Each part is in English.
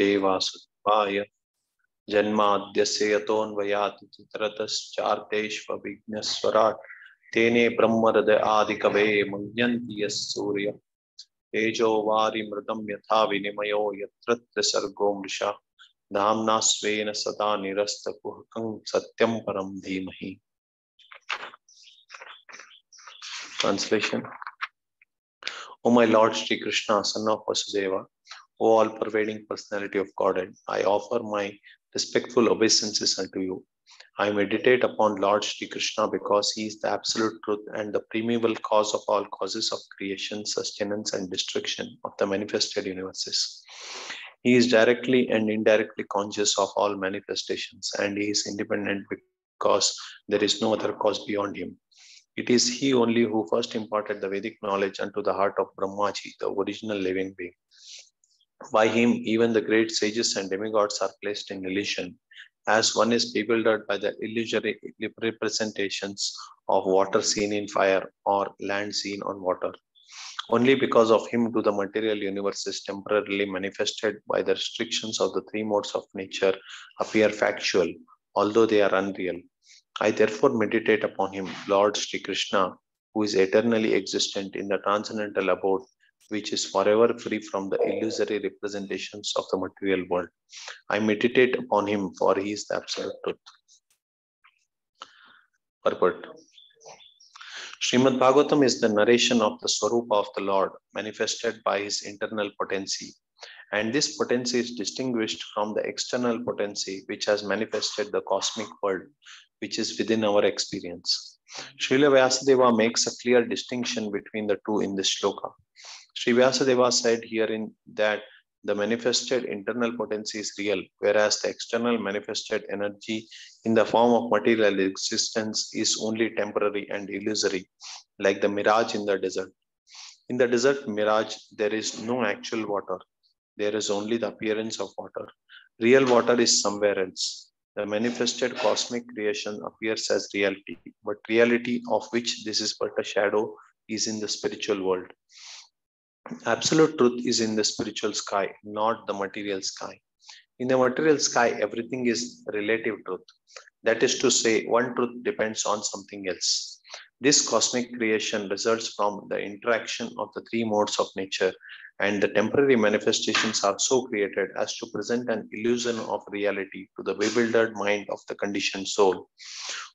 Bhagavate Vasudevaya Janmadhyasya Yatonvayat Titratascha Vignaswarat Tene Brahmarada Adikave Manyanti Surya Tejo Vari Mridam Yatha Vinimayo Yatratra Sargo Mrisha Dhamna Svena Sada Nirasta Kuhakam Satyam Param Dhimahi. Translation. O my Lord Sri Krishna, son of Vasudeva, O all-pervading personality of Godhead, I offer my respectful obeisances unto you. I meditate upon Lord Sri Krishna because he is the absolute truth and the primeval cause of all causes of creation, sustenance, and destruction of the manifested universes. He is directly and indirectly conscious of all manifestations, and he is independent because there is no other cause beyond him. It is he only who first imparted the Vedic knowledge unto the heart of Brahmaji, the original living being. By him, even the great sages and demigods are placed in illusion, as one is bewildered by the illusory representations of water seen in fire or land seen on water. Only because of him do the material universes temporarily manifested by the restrictions of the three modes of nature appear factual, although they are unreal. I therefore meditate upon him, Lord Sri Krishna, who is eternally existent in the transcendental abode, which is forever free from the illusory representations of the material world. I meditate upon him, for he is the absolute truth. Purport. Srimad-Bhagavatam is the narration of the Swarupa of the Lord, manifested by his internal potency. And this potency is distinguished from the external potency which has manifested the cosmic world, which is within our experience. Srila Vyasadeva makes a clear distinction between the two in this shloka. Sri Vyasadeva said herein that the manifested internal potency is real, whereas the external manifested energy in the form of material existence is only temporary and illusory, like the mirage in the desert. In the desert mirage, there is no actual water. There is only the appearance of water. Real water is somewhere else. The manifested cosmic creation appears as reality, but reality of which this is but a shadow is in the spiritual world. Absolute truth is in the spiritual sky, not the material sky. In the material sky, everything is relative truth. That is to say, one truth depends on something else. This cosmic creation results from the interaction of the three modes of nature, and the temporary manifestations are so created as to present an illusion of reality to the bewildered mind of the conditioned soul,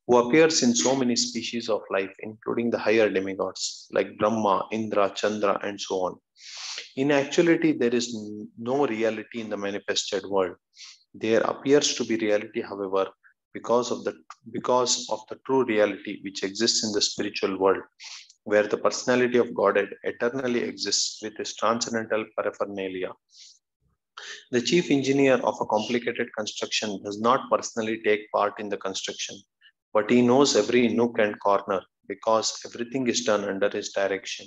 who appears in so many species of life, including the higher demigods like Brahma, Indra, Chandra, and so on. In actuality, there is no reality in the manifested world. There appears to be reality, however, because of the true reality which exists in the spiritual world, where the personality of Godhead eternally exists with its transcendental paraphernalia. The chief engineer of a complicated construction does not personally take part in the construction, but he knows every nook and corner because everything is done under his direction.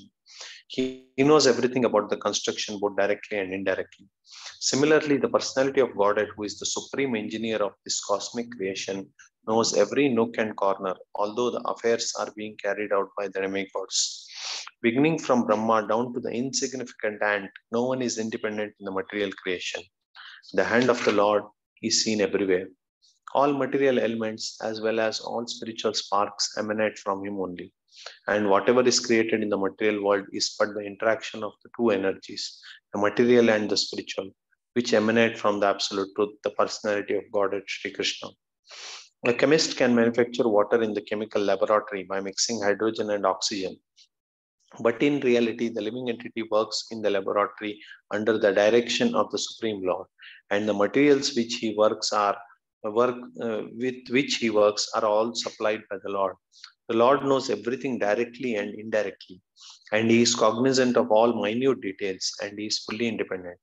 He knows everything about the construction both directly and indirectly. Similarly, the personality of Godhead, who is the supreme engineer of this cosmic creation, knows every nook and corner, although the affairs are being carried out by the demigods. Beginning from Brahma down to the insignificant ant, no one is independent in the material creation. The hand of the Lord is seen everywhere. All material elements as well as all spiritual sparks emanate from him only. And whatever is created in the material world is but the interaction of the two energies, the material and the spiritual, which emanate from the absolute truth, the personality of Godhead Sri Krishna. A chemist can manufacture water in the chemical laboratory by mixing hydrogen and oxygen. But in reality, the living entity works in the laboratory under the direction of the Supreme Lord, and the materials which he works with which he works are all supplied by the Lord. The Lord knows everything directly and indirectly, and he is cognizant of all minute details, and he is fully independent.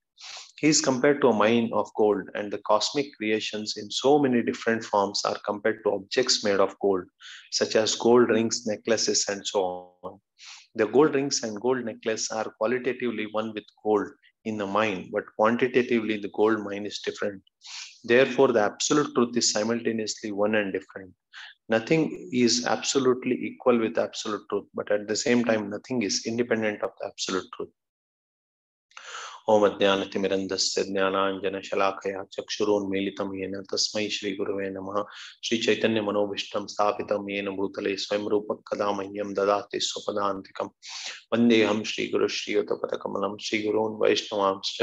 He is compared to a mine of gold, and the cosmic creations in so many different forms are compared to objects made of gold, such as gold rings, necklaces, and so on. The gold rings and gold necklace are qualitatively one with gold in the mine, but quantitatively the gold mine is different. Therefore, the absolute truth is simultaneously one and different. Nothing is absolutely equal with absolute truth, but at the same time, nothing is independent of the absolute truth. ओम अज्ञानतिमिरन्धस्य ज्ञानाञ्जनशलाकया चक्षुरोन्मीलितं येन तस्मै श्रीगुरवे नमः। श्रीचैतन्यमनोभीष्टं स्थापितं येन भूतले स्वयं रूपः कदा मह्यं ददाति स्वपदान्तिकम्। वन्देऽहं श्रीगुरुं श्रीयुतपदकमलं श्रीगुरून् वैष्णवांश्च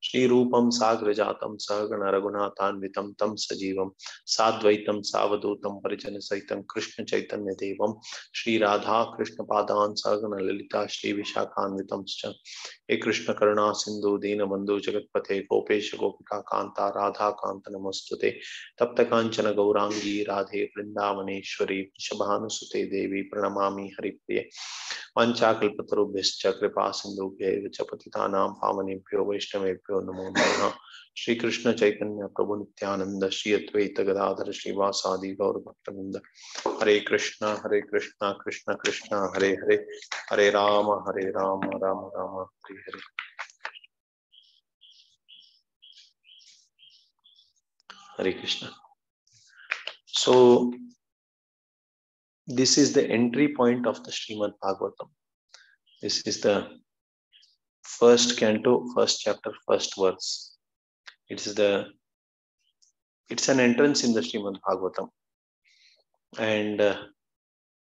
श्रीरूपं साग्रजातं सहगण रघुनाथान्वितं तं सजीवं साद्वैतं सावधूतं परिजनसहितं कृष्णचैतन्यदेवं श्रीराधा कृष्णपादान् सहगण ललिता श्रीविशाखान्वितंश्च। हे कृष्ण करुणा सिंधु दीनबंधु जगतपते गोपेश गोपिका कांता राधा कांत नमस्तुते। तप्त कांचन गौरांगी राधे वृंदावनेश्वरी वृषभानुसुते देवी प्रणमामि हरिप्रिये। वाञ्छाकल्पतरुभ्यश्च कृपा सिन्धुभ्यैव च पतितानां पावनेभ्यो वैष्णवेभ्यो नमो नमः। श्री कृष्ण चैतन्य प्रभु नित्यानंद श्री अद्वैत गदाधर श्रीवासादि गौर भक्तवृंद। हरे कृष्ण कृष्ण कृष्ण हरे हरे, हरे Ram Ram Ram Hare Hare. Hare Krishna. So this is the entry point of the Srimad-Bhagavatam. This is the first canto, first chapter, first verse. It's an entrance in the Srimad-Bhagavatam. And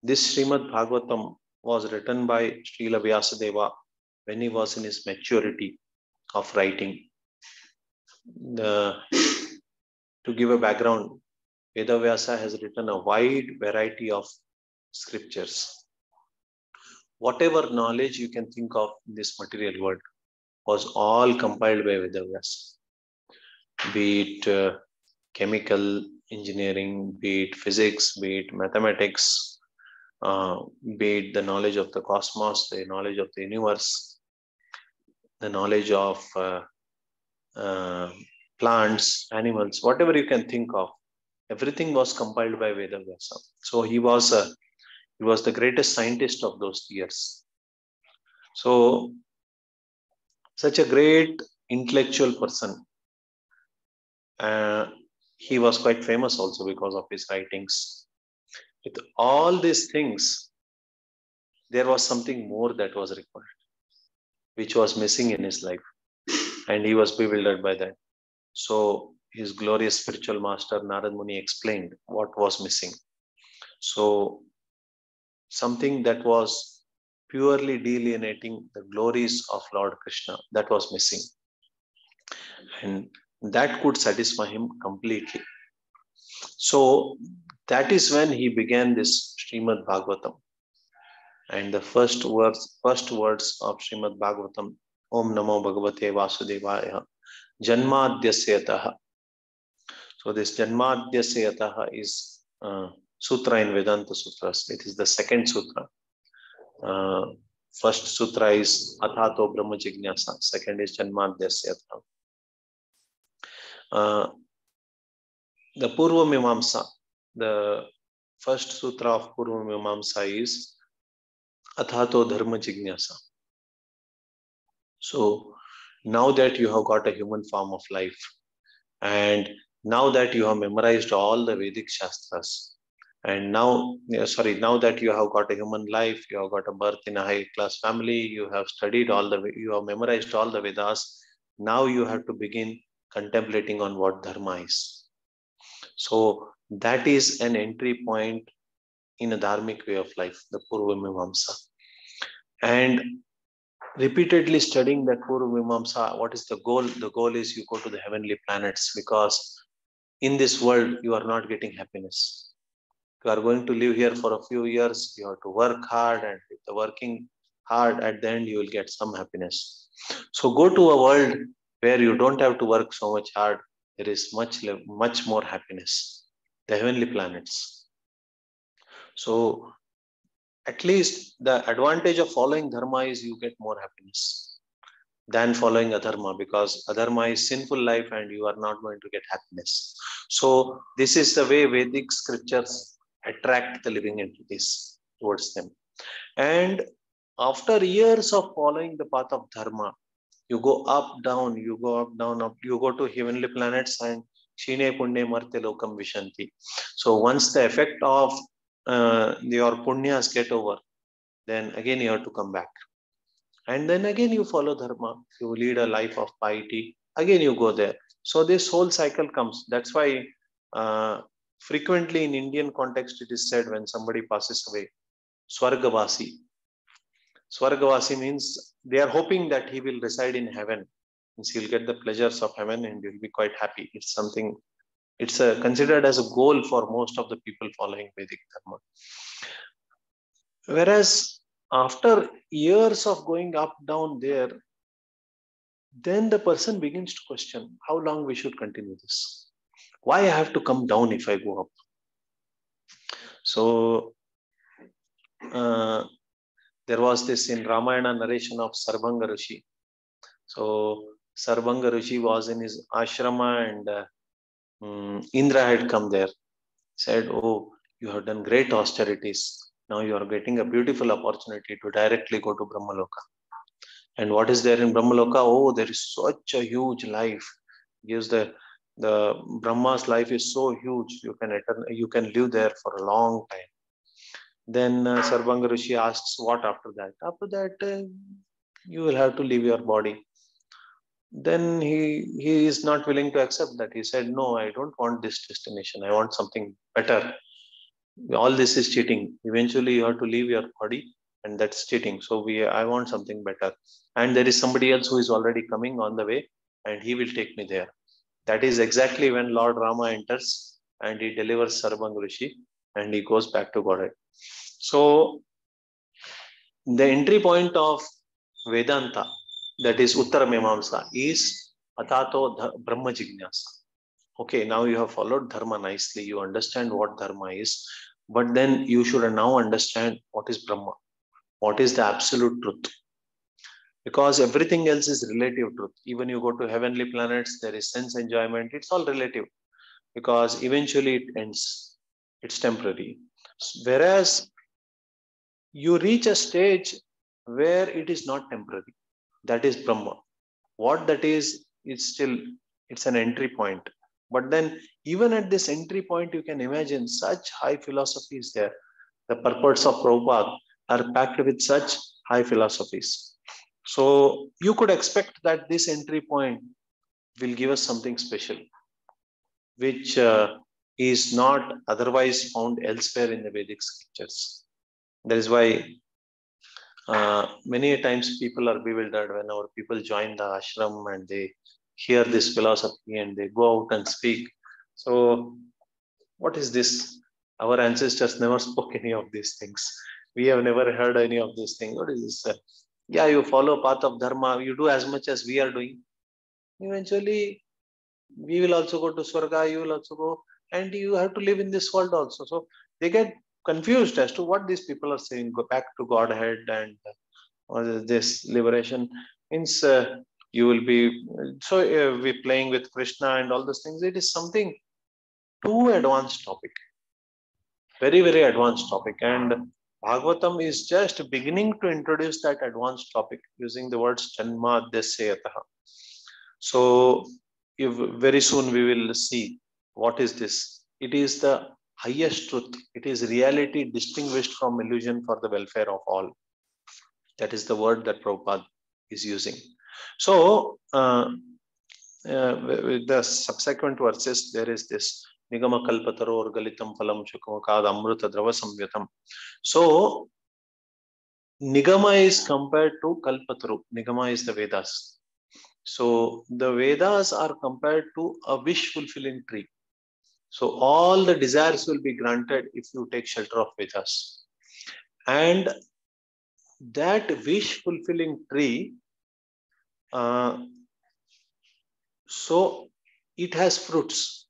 this Srimad-Bhagavatam was written by Srila Vyasadeva when he was in his maturity of writing. To give a background, Vedavyasa has written a wide variety of scriptures. Whatever knowledge you can think of in this material world was all compiled by Vedavyasa. Be it chemical engineering, be it physics, be it mathematics, be it the knowledge of the cosmos, the knowledge of the universe, the knowledge of plants, animals, whatever you can think of, everything was compiled by Vedavyasa. So he was the greatest scientist of those years. So such a great intellectual person. He was quite famous also because of his writings. With all these things, there was something more that was required, which was missing in his life, and he was bewildered by that. So his glorious spiritual master Narad Muni explained what was missing. So something that was purely delineating the glories of Lord Krishna, that was missing, and that could satisfy him completely. So that is when he began this Srimad-Bhagavatam. And the first words of Srimad-Bhagavatam, Om Namo Bhagavate Vasudevaya, Janmadhyasya. So this Janmadhyasya is sutra in Vedanta Sutras. It is the second sutra. First sutra is Athato Brahma Jignasa. Second is Janmadhyasya. The Purva Mimamsa, the first sutra of Purva Mimamsa is Athato Dharma Jignasa. So now that you have got a human form of life, and now that you have memorized all the Vedic Shastras, and now that you have got a human life, you have got a birth in a high class family, you have studied you have memorized all the Vedas, now you have to begin contemplating on what Dharma is. So that is an entry point in a dharmic way of life, the Purva Mimamsa. And repeatedly studying that Purva Mimamsa, what is the goal? The goal is you go to the heavenly planets, because in this world you are not getting happiness. You are going to live here for a few years, you have to work hard, and with the working hard, at the end you will get some happiness. So go to a world where you don't have to work so much hard. There is much more happiness, the heavenly planets. So at least the advantage of following dharma is you get more happiness than following adharma, because adharma is sinful life and you are not going to get happiness. So this is the way Vedic scriptures attract the living entities towards them. And after years of following the path of dharma, you go up, down, you go up, down, up, you go to heavenly planets, and Shine Punne Marte Lokam Vishanti. So once the effect of your punyas get over, then again you have to come back. And then again you follow dharma, you lead a life of piety, again you go there. So this whole cycle comes. That's why frequently in Indian context it is said when somebody passes away, Swargavasi. Swargavasi means they are hoping that he will reside in heaven, means he'll get the pleasures of heaven and he'll be quite happy. It's something, it's considered as a goal for most of the people following Vedic dharma. Whereas after years of going up, down there, then the person begins to question how long we should continue this. Why I have to come down if I go up? So there was this in Ramayana narration of Sarbanga Rishi. So Sarbanga Rishi was in his ashrama and Indra had come there, said, "Oh, you have done great austerities. Now you are getting a beautiful opportunity to directly go to Brahmaloka." And what is there in Brahmaloka? Oh, there is such a huge life. Gives the Brahma's life is so huge. You can live there for a long time. Then Sarbanga Rishi asks, what after that? After that, you will have to leave your body. Then he is not willing to accept that. He said, no, I don't want this destination. I want something better. All this is cheating. Eventually, you have to leave your body, and that's cheating. So I want something better. And there is somebody else who is already coming on the way, and he will take me there. That is exactly when Lord Rama enters and he delivers Sarbanga Rishi and he goes back to Godhead. So the entry point of Vedanta, that is Uttaramimamsa, is Atato Brahma Jignasa. Okay, now you have followed dharma nicely. You understand what dharma is, but then you should now understand what is Brahma, what is the absolute truth. Because everything else is relative truth. Even you go to heavenly planets, there is sense enjoyment. It's all relative because eventually it ends. It's temporary. Whereas you reach a stage where it is not temporary. That is Brahma. What that is still, it's an entry point. But then even at this entry point, you can imagine such high philosophies there. The purports of Prabhupada are packed with such high philosophies. So you could expect that this entry point will give us something special, which is not otherwise found elsewhere in the Vedic scriptures. That is why many times people are bewildered whenever people join the ashram and they hear this philosophy and they go out and speak. So what is this? Our ancestors never spoke any of these things. We have never heard any of these things. What is this? Yeah, you follow path of dharma. You do as much as we are doing. Eventually, we will also go to Swarga. You will also go, and you have to live in this world also. So they get confused as to what these people are saying. Go back to Godhead and or this liberation means you will be we playing with Krishna and all those things. It is something too advanced topic, very very advanced topic, and Bhagavatam is just beginning to introduce that advanced topic using the words Janma Adyasya. So if very soon we will see what is this. It is the highest truth. It is reality distinguished from illusion for the welfare of all. That is the word that Prabhupada is using. So with the subsequent verses, there is this Nigama Kalpataror Galitam Phalam Chukamakad Amruta Drava Samvyatam. So Nigama is compared to Kalpataru. Nigama is the Vedas. So the Vedas are compared to a wish fulfilling tree. So all the desires will be granted if you take shelter of Vedas. And that wish fulfilling tree, so it has fruits,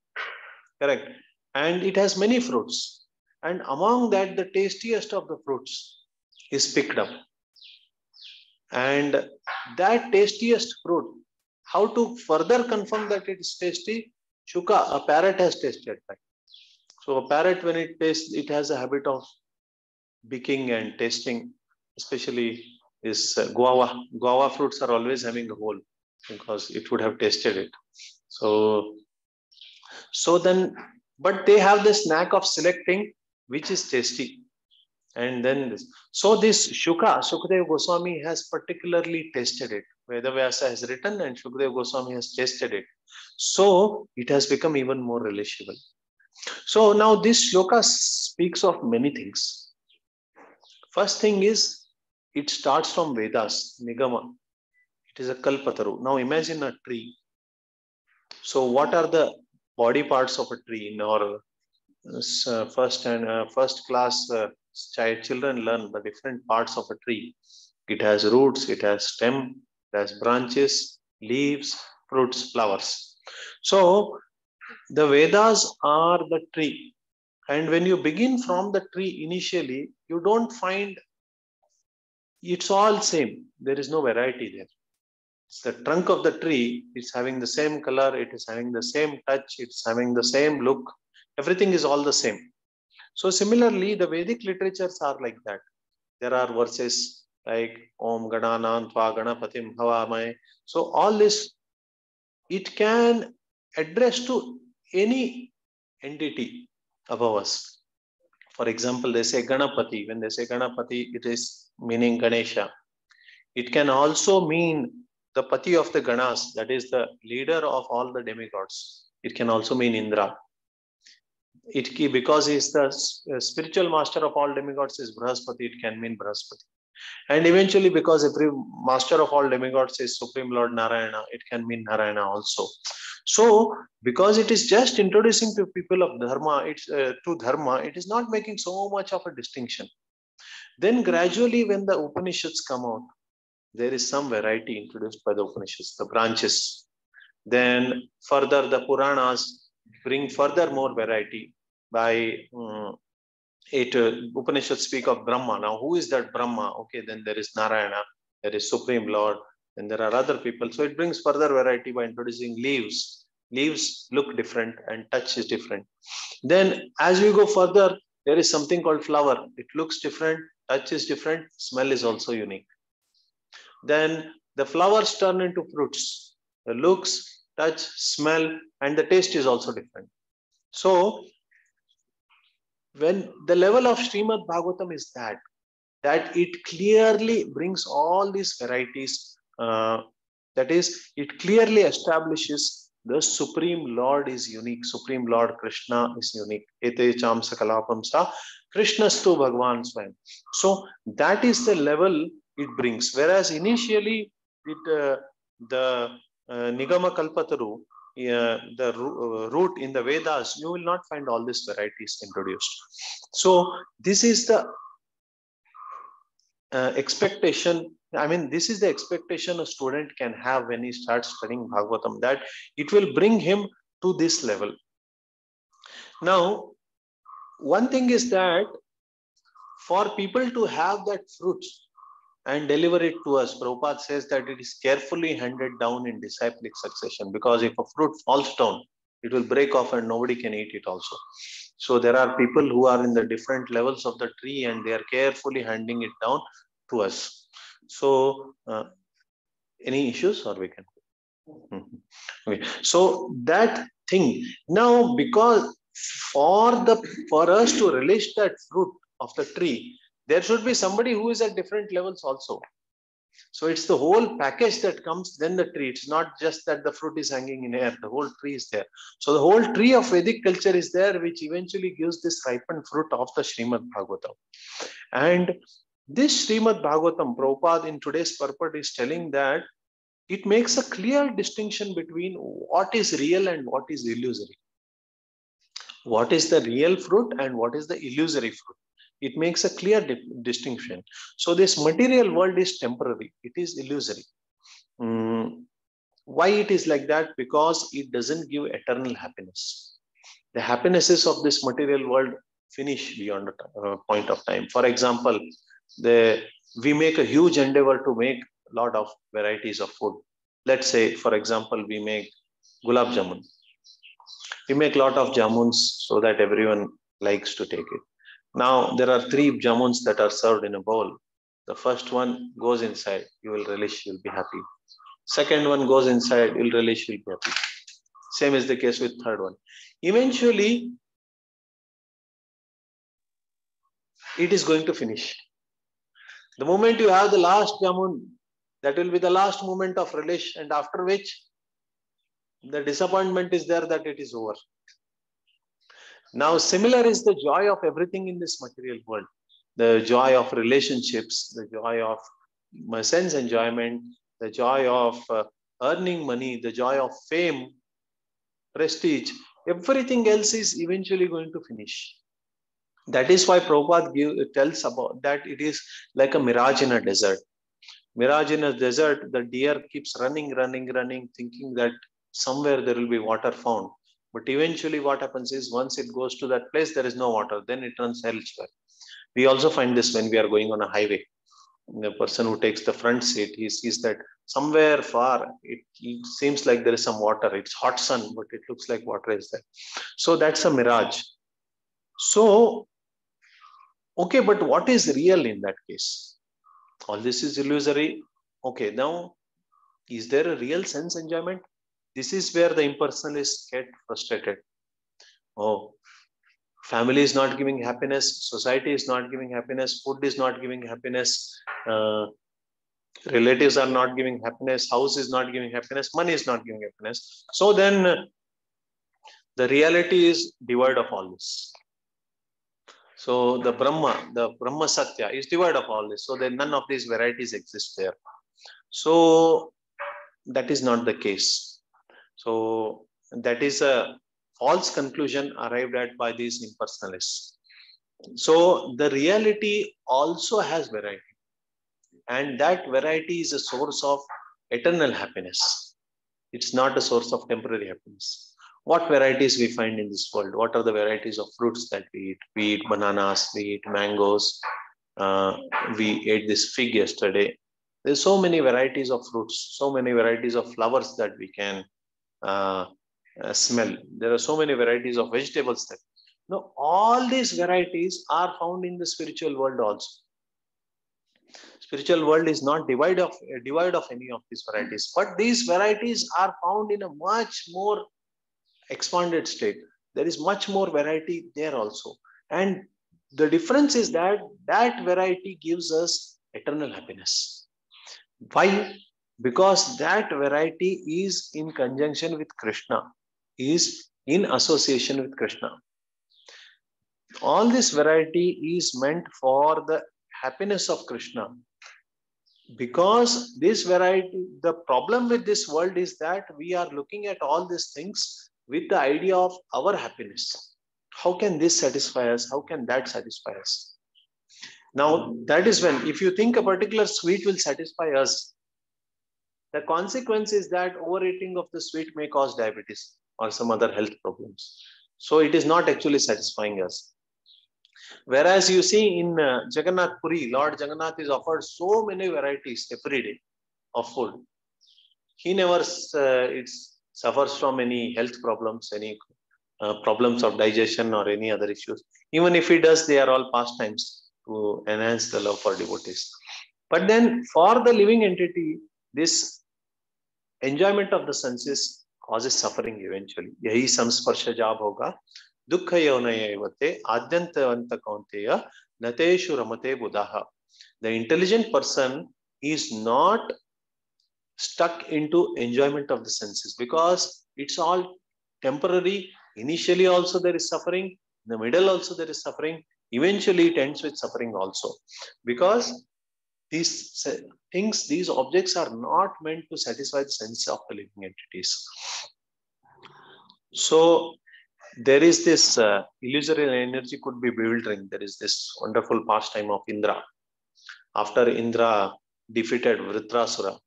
correct? And it has many fruits. And among that, the tastiest of the fruits is picked up. And that tastiest fruit, how to further confirm that it is tasty? Shuka, a parrot has tasted that. So a parrot, when it tastes, it has a habit of picking and tasting, especially is guava. Guava fruits are always having a hole because it would have tasted it. So then, but they have this knack of selecting which is tasty. And then this. So this Shukadeva Goswami has particularly tasted it. Vedavyasa has written and Shukadeva Goswami has tasted it. So it has become even more relishable. So now this shloka speaks of many things. First thing is, it starts from Vedas, Nigama. It is a Kalpataru. Now imagine a tree. So what are the body parts of a tree? In our first class children learn the different parts of a tree. It has roots, it has stem, it has branches, leaves, fruits, flowers. So the Vedas are the tree. And when you begin from the tree initially, you don't find it's all same. There is no variety there. It's the trunk of the tree. It's having the same color. It is having the same touch. It's having the same look. Everything is all the same. So similarly, the Vedic literatures are like that. There are verses like Om Gananam Tva Ganapatim Havamai. So all this, it can address to any entity above us. For example, they say Ganapati. When they say Ganapati, it is meaning Ganesha. It can also mean the Pati of the Ganas, that is the leader of all the demigods. It can also mean Indra. Because he is the spiritual master of all demigods is Brahaspati, it can mean Brahaspati. And eventually, because every master of all demigods is Supreme Lord Narayana, it can mean Narayana also. So, because it is just introducing to people of Dharma, to Dharma, it is not making so much of a distinction. Then gradually, when the Upanishads come out, there is some variety introduced by the Upanishads, the branches. Then further, the Puranas bring further more variety by Upanishads speak of Brahma. Now, who is that Brahma? Okay, then there is Narayana, there is Supreme Lord, and there are other people. So it brings further variety by introducing leaves. Leaves look different and touch is different. Then as we go further, there is something called flower. It looks different, touch is different, smell is also unique. Then the flowers turn into fruits. The looks, touch, smell, and the taste is also different. So when the level of Srimad-Bhagavatam is that it clearly brings all these varieties, that is, it clearly establishes the Supreme Lord is unique. Supreme Lord Krishna is unique. Ete cham sakalapam sa Krishnastu Bhagwan Swayam. So that is the level it brings. Whereas initially, the Nigama Kalpataru, the root in the Vedas, you will not find all these varieties introduced. So this is the expectation. I mean, this is the expectation a student can have when he starts studying Bhagavatam, that it will bring him to this level. Now, one thing is that for people to have that fruit and deliver it to us, Prabhupada says that it is carefully handed down in disciplic succession, because if a fruit falls down, it will break off and nobody can eat it also. So there are people who are in the different levels of the tree and they are carefully handing it down to us. So any issues, or we can? Okay. So that thing now, because for us to relish that fruit of the tree, there should be somebody who is at different levels also. So it's the whole package that comes, then the tree. It's not just that the fruit is hanging in air, the whole tree is there. So the whole tree of Vedic culture is there, which eventually gives this ripened fruit of the Srimad-Bhagavatam. And this Srimad-Bhagavatam, Prabhupada in today's purport is telling that it makes a clear distinction between what is real and what is illusory. What is the real fruit and what is the illusory fruit? It makes a clear distinction. So this material world is temporary. It is illusory. Why it is like that? Because it doesn't give eternal happiness. The happinesses of this material world finish beyond a point of time. For example, we make a huge endeavor to make a lot of varieties of food. Let's say, for example, we make gulab jamun. We make a lot of jamuns so that everyone likes to take it. Now, there are 3 jamuns that are served in a bowl. The first one goes inside, you will relish, you'll be happy. Second one goes inside, you'll relish, you'll be happy. Same is the case with third one. Eventually, it is going to finish. The moment you have the last jamun, that will be the last moment of relish, and after which the disappointment is there that it is over. Now, similar is the joy of everything in this material world. The joy of relationships, the joy of sense enjoyment, the joy of earning money, the joy of fame, prestige, everything else is eventually going to finish. That is why Prabhupada tells about that it is like a mirage in a desert. Mirage in a desert, the deer keeps running, thinking that somewhere there will be water found. But eventually what happens is once it goes to that place, there is no water. Then it runs elsewhere. We also find this when we are going on a highway. The person who takes the front seat, he sees that somewhere far, it seems like there is some water. It's hot sun, but it looks like water is there. So that's a mirage. So, okay, but what is real in that case? All this is illusory. Okay, now, is there a real sense enjoyment? This is where the impersonalists get frustrated. Oh, family is not giving happiness, society is not giving happiness, food is not giving happiness, relatives are not giving happiness, house is not giving happiness, money is not giving happiness. So then the reality is devoid of all this. So the Brahma Satya is devoid of all this. So then none of these varieties exist there. So that is not the case. So that is a false conclusion arrived at by these impersonalists. So the reality also has variety. And that variety is a source of eternal happiness. It's not a source of temporary happiness. What varieties we find in this world? What are the varieties of fruits that we eat? We eat bananas, we eat mangoes. We ate this fig yesterday. There's so many varieties of fruits, so many varieties of flowers that we can smell. There are so many varieties of vegetables that. Now, all these varieties are found in the spiritual world also. Spiritual world is not devoid of any of these varieties, but these varieties are found in a much more expanded state. There is much more variety there also, and the difference is that that variety gives us eternal happiness. Why? Because that variety is in conjunction with Krishna, is in association with Krishna. All this variety is meant for the happiness of Krishna. Because this variety, the problem with this world is that we are looking at all these things with the idea of our happiness. How can this satisfy us? How can that satisfy us? Now, that is when, if you think a particular sweet will satisfy us, the consequence is that overeating of the sweet may cause diabetes or some other health problems. So it is not actually satisfying us. Whereas you see in Jagannath Puri, Lord Jagannath is offered so many varieties every day of food. He never suffers from any health problems, any problems of digestion or any other issues. Even if he does, they are all pastimes to enhance the love for devotees. But then for the living entity, this enjoyment of the senses causes suffering eventually. Yahi samsparsha jab hoga. Dukkha yonayavate adyantavanta kaunteya nateshu ramate buddhaha. The intelligent person is not stuck into enjoyment of the senses because it's all temporary. Initially also there is suffering. In the middle also there is suffering. Eventually it ends with suffering also. Because these things, these objects are not meant to satisfy the sense of the living entities. So there is this illusory energy could be bewildering. There is this wonderful pastime of Indra. After Indra defeated Vritrasura,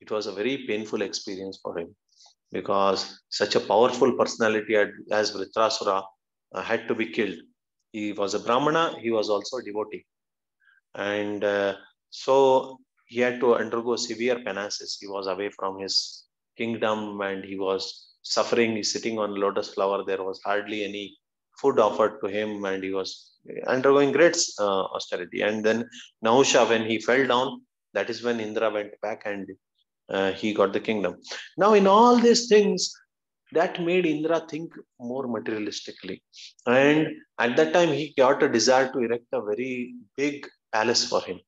it was a very painful experience for him because such a powerful personality as Vritrasura had to be killed. He was a Brahmana, he was also a devotee. And so he had to undergo severe penances. He was away from his kingdom and he was suffering. He's sitting on lotus flower. There was hardly any food offered to him and he was undergoing great austerity. And then Nahusha, when he fell down, that is when Indra went back and he got the kingdom. Now in all these things, That made Indra think more materialistically. And at that time, he got a desire to erect a very big palace for him.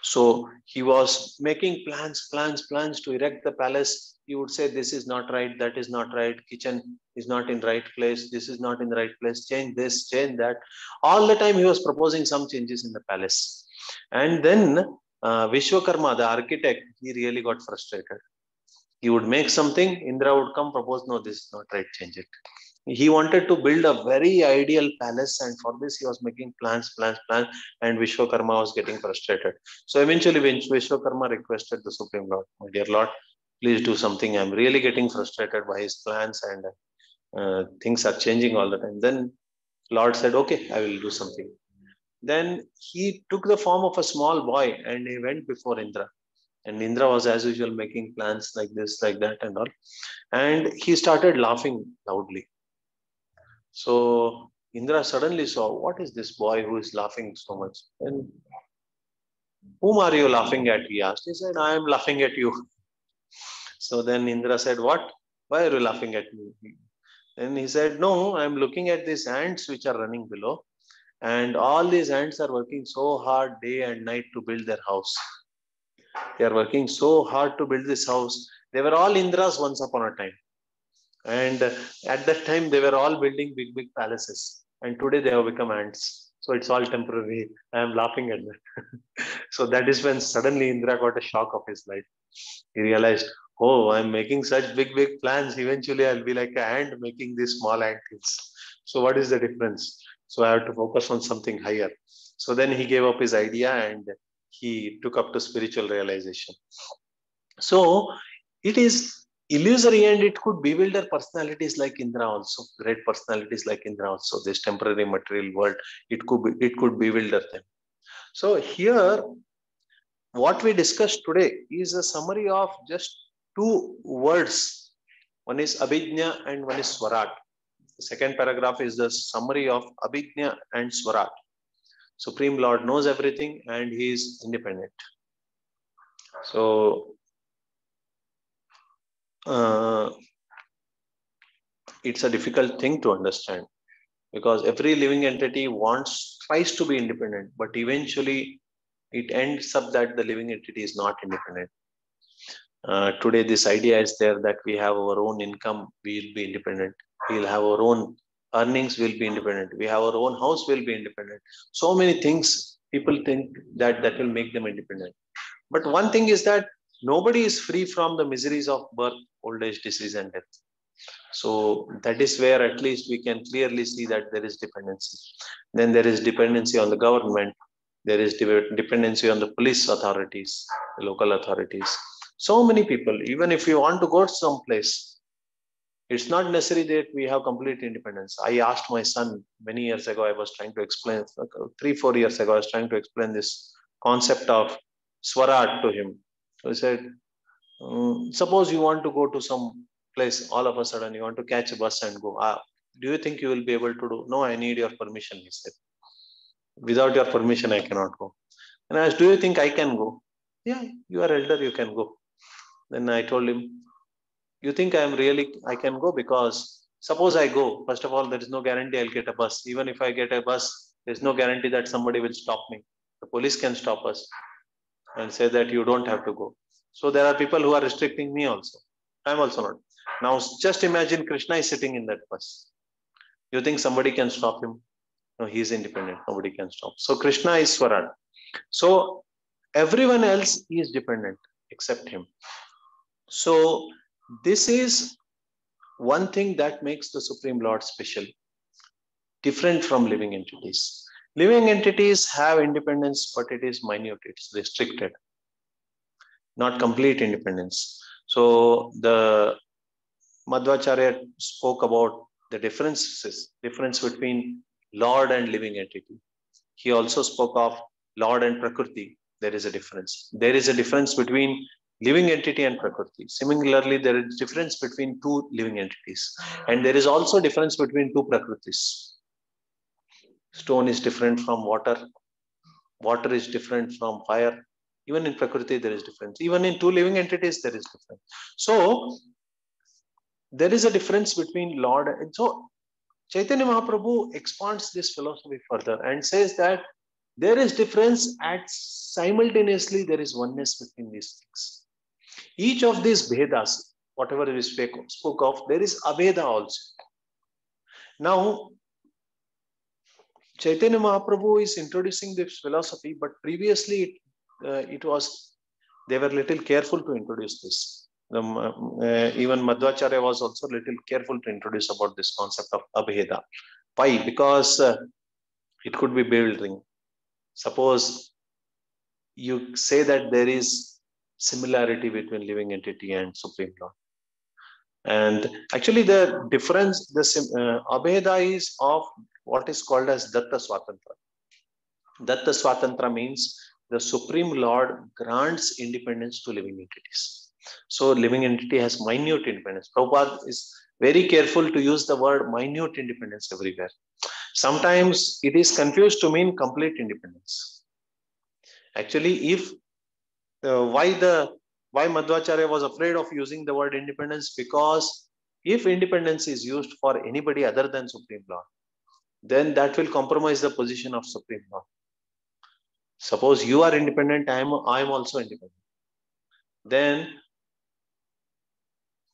So he was making plans to erect the palace. He would say, this is not right, that is not right, kitchen is not in right place, this is not in the right place, change this, change that. All the time he was proposing some changes in the palace. And then Vishwakarma, the architect, he really got frustrated. He would make something, Indra would come, propose, no, this is not right, change it. He wanted to build a very ideal palace, and for this he was making plans, and Vishwakarma was getting frustrated. So eventually, when Vishwakarma requested the Supreme Lord, my dear Lord, please do something. I'm really getting frustrated by his plans, and things are changing all the time. Then Lord said, okay, I will do something. Then he took the form of a small boy and he went before Indra. And Indra was, as usual, making plans like this, like that, and all. And he started laughing loudly. So Indra suddenly saw, what is this boy who is laughing so much? And whom are you laughing at? He asked. He said, I am laughing at you. So then Indra said, what? Why are you laughing at me? And he said, no, I'm looking at these ants which are running below. And all these ants are working so hard day and night to build their house. They are working so hard to build this house. They were all Indras once upon a time. And at that time, they were all building big palaces. And today they have become ants. So it's all temporary. I am laughing at that. So that is when suddenly Indra got a shock of his life. He realized, oh, I'm making such big plans. Eventually, I'll be like an ant making these small ant hills. So what is the difference? So I have to focus on something higher. So then he gave up his idea and he took up to spiritual realization. So it is illusory and it could bewilder personalities like Indra also, great personalities like Indra also, this temporary material world, it could bewilder them. So here, what we discussed today is a summary of just two words. One is Abhijna and one is Swarat. The second paragraph is the summary of Abhijna and Swarat. Supreme Lord knows everything and he is independent. So it's a difficult thing to understand because every living entity tries to be independent, but eventually it ends up that the living entity is not independent. Today, this idea is there that we have our own income, we'll be independent. We'll have our own earnings, we'll be independent. We have our own house, we'll be independent. So many things people think that will make them independent. But one thing is that nobody is free from the miseries of birth, old age, disease, and death. So that is where at least we can clearly see that there is dependency. Then there is dependency on the government. There is dependency on the police authorities, the local authorities. So many people, even if you want to go to some place, it's not necessary that we have complete independence. I asked my son many years ago, I was trying to explain, 3-4 years ago, I was trying to explain this concept of Swarat to him. So he said, suppose you want to go to some place, all of a sudden you want to catch a bus and go. Do you think you will be able to do? No, I need your permission, he said. Without your permission, I cannot go. And I asked, do you think I can go? Yeah, you are elder, you can go. Then I told him, you think I can go? Because suppose I go, first of all, there is no guarantee I'll get a bus. Even if I get a bus, there's no guarantee that somebody will stop me. The police can stop us and say that you don't have to go. So there are people who are restricting me also. I'm also not. Now just imagine Krishna is sitting in that bus. You think somebody can stop him? No, he is independent. Nobody can stop. So Krishna is Swaran. So everyone else is dependent except him. So this is one thing that makes the Supreme Lord special, different from living entities. Living entities have independence, but it is minute, it's restricted, not complete independence. So the Madhvacharya spoke about the difference between Lord and living entity. He also spoke of Lord and Prakriti. There is a difference. There is a difference between living entity and Prakriti. Similarly, there is difference between two living entities. And there is also difference between two Prakritis. Stone is different from water. Water is different from fire. Even in Prakriti, there is difference. Even in two living entities, there is difference. So, there is a difference between Lord and so Chaitanya Mahaprabhu expands this philosophy further and says that there is difference and simultaneously there is oneness between these things. Each of these Vedas, whatever we spoke of, there is Aveda also. Now, Chaitanya Mahaprabhu is introducing this philosophy, but previously they were little careful to introduce this. Even Madhvacharya was also little careful to introduce about this concept of Abheda. Why? Because it could be bewildering. Suppose you say that there is similarity between living entity and Supreme Lord. And actually the difference, Abheda is of what is called as Datta Swatantra. Datta Swatantra means the Supreme Lord grants independence to living entities. So living entity has minute independence. Prabhupada is very careful to use the word minute independence everywhere. Sometimes it is confused to mean complete independence. Actually, if why Madhvacharya was afraid of using the word independence, because if independence is used for anybody other than Supreme Lord, then that will compromise the position of Supreme Lord. Suppose you are independent, I am also independent. Then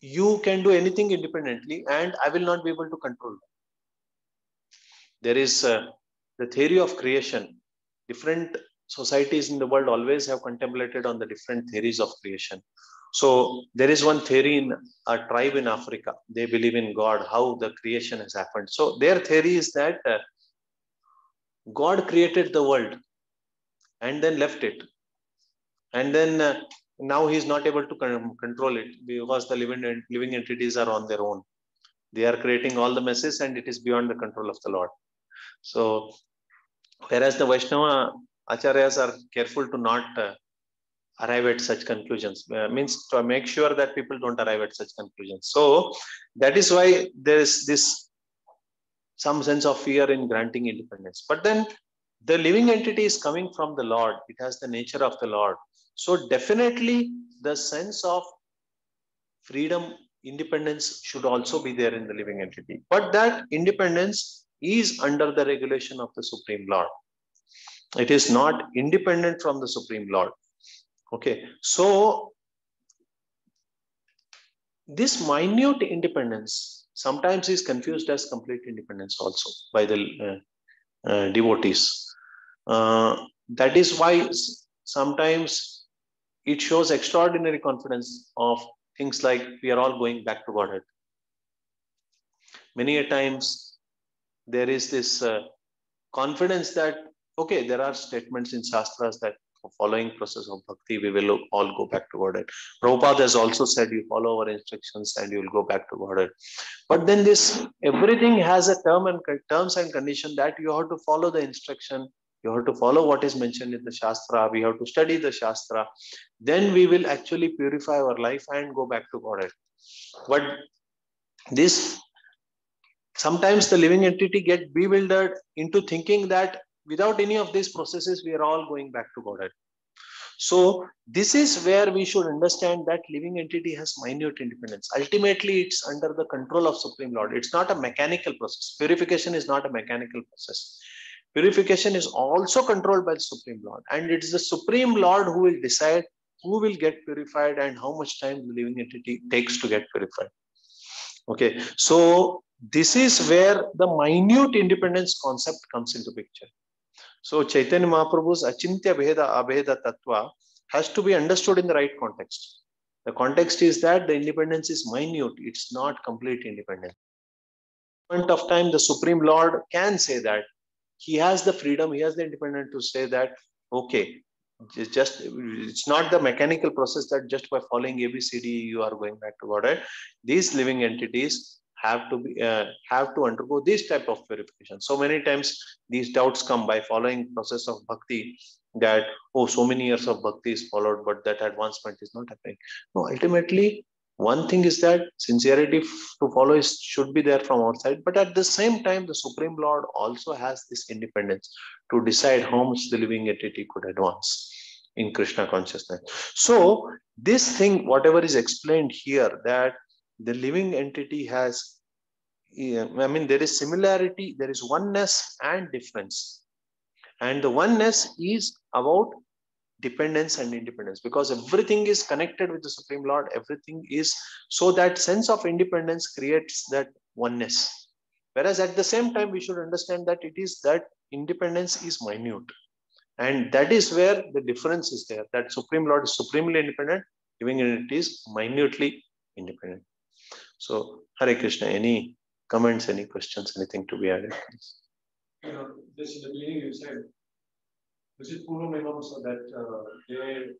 you can do anything independently and I will not be able to control them. There is the theory of creation. Different societies in the world always have contemplated on the different theories of creation. So there is one theory in a tribe in Africa. They believe in God, how the creation has happened. So their theory is that God created the world and then left it. And then now he is not able to control it because the living entities are on their own. They are creating all the messes and it is beyond the control of the Lord. So whereas the Vaishnava Acharyas are careful to not arrive at such conclusions, means to make sure that people don't arrive at such conclusions. So that is why there is this some sense of fear in granting independence. But then the living entity is coming from the Lord. It has the nature of the Lord. So definitely the sense of freedom, independence should also be there in the living entity. But that independence is under the regulation of the Supreme Lord. It is not independent from the Supreme Lord. Okay, so this minute independence sometimes is confused as complete independence also by the devotees. That is why sometimes it shows extraordinary confidence of things like we are all going back to Godhead. Many a times there is this confidence that, okay, there are statements in Shastras that following process of bhakti, we will all go back to Godhead. Prabhupada has also said, you follow our instructions and you will go back to Godhead. But then everything has a terms and condition that you have to follow the instruction. You have to follow what is mentioned in the Shastra. We have to study the Shastra. Then we will actually purify our life and go back to Godhead. But sometimes the living entity get bewildered into thinking that without any of these processes, we are all going back to Godhead. So this is where we should understand that living entity has minute independence. Ultimately, it's under the control of Supreme Lord. It's not a mechanical process. Purification is not a mechanical process. Purification is also controlled by the Supreme Lord. And it's the Supreme Lord who will decide who will get purified and how much time the living entity takes to get purified. Okay, so this is where the minute independence concept comes into picture. So Chaitanya Mahaprabhu's Achintya Bheda Abheda Tattva has to be understood in the right context. The context is that the independence is minute, it's not complete independence. At the point of time, the Supreme Lord can say that he has the freedom, he has the independence to say that, okay, it's not the mechanical process that just by following ABCD you are going back to Godhead. These living entities have to undergo this type of purification. So many times these doubts come by following process of bhakti that, oh, so many years of bhakti is followed, but that advancement is not happening. No, ultimately, one thing is that sincerity to follow should be there from our side, but at the same time, the Supreme Lord also has this independence to decide how much the living entity could advance in Krishna consciousness. So this thing, whatever is explained here, that The living entity has, there is similarity, there is oneness and difference. And the oneness is about dependence and independence, because everything is connected with the Supreme Lord. Everything is, so that sense of independence creates that oneness. Whereas at the same time, we should understand that it is that independence is minute. And that is where the difference is there, that Supreme Lord is supremely independent, living entity is minutely independent. So, Hare Krishna, any comments, any questions, anything to be added? This in the beginning you said, this is Purva so that their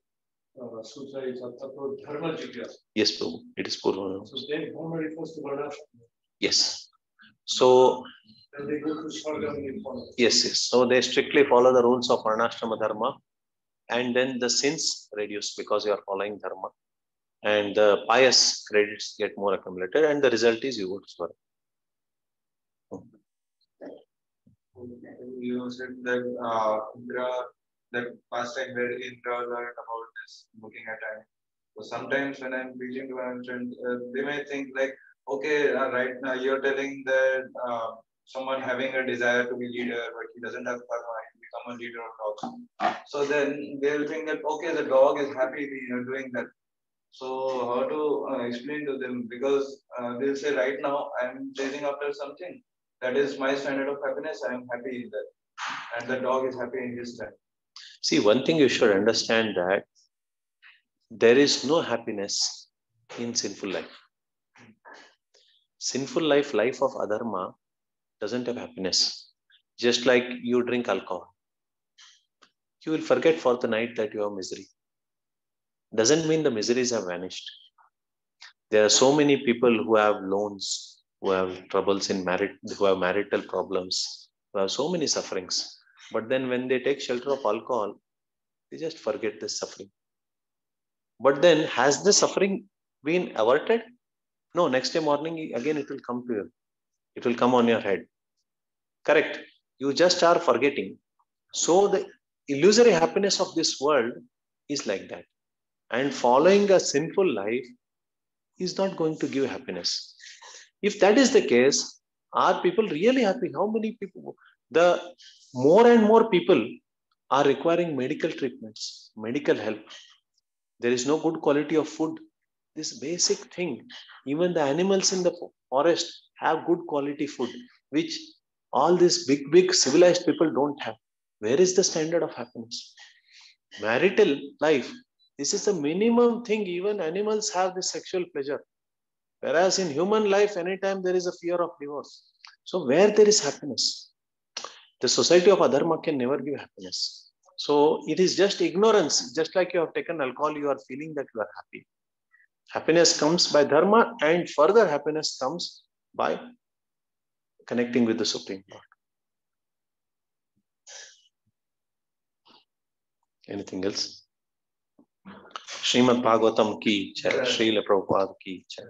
sutra is Tattva Dharma Jigyasa. Yes, Prabhu, it is Purva. So then Dharma refers to Varnashrama. Yes. So, then they go to Swarga when they follow. Yes, yes. So they strictly follow the rules of Varnashrama Dharma, and then the sins reduce because you are following Dharma, and the pious credits get more accumulated, and the result is you go to Swarga. You said that Indra, that past time where Indra learned about this looking at time. So sometimes when I'm preaching to my friends, they may think like, okay, right now you're telling that someone having a desire to be leader, but he doesn't have karma, he become a leader of dogs. So then they'll think that, okay, the dog is happy doing that. So how to explain to them? Because they'll say, right now I'm chasing after something. That is my standard of happiness. I am happy in that. And the dog is happy in his time. See, one thing you should understand, that there is no happiness in sinful life. Sinful life, life of adharma, doesn't have happiness. Just like you drink alcohol, you will forget for the night that you have misery. Doesn't mean the miseries have vanished. There are so many people who have loans, who have troubles in marriage, who have marital problems, who have so many sufferings. But then when they take shelter of alcohol, they just forget the suffering. But then, has the suffering been averted? No, next day morning, again it will come to you. It will come on your head. Correct. You just are forgetting. So the illusory happiness of this world is like that. And following a sinful life is not going to give happiness. If that is the case, are people really happy? How many people? The more and more people are requiring medical treatments, medical help. There is no good quality of food. This basic thing, even the animals in the forest have good quality food, which all these big civilized people don't have. Where is the standard of happiness? Marital life, this is the minimum thing. Even animals have this sexual pleasure. Whereas in human life, anytime there is a fear of divorce. So where there is happiness? The society of adharma can never give happiness. So it is just ignorance. Just like you have taken alcohol, you are feeling that you are happy. Happiness comes by dharma, and further happiness comes by connecting with the Supreme Lord. Anything else? Srimad-Bhagavatam ki jai, Srila Prabhupada ki jai.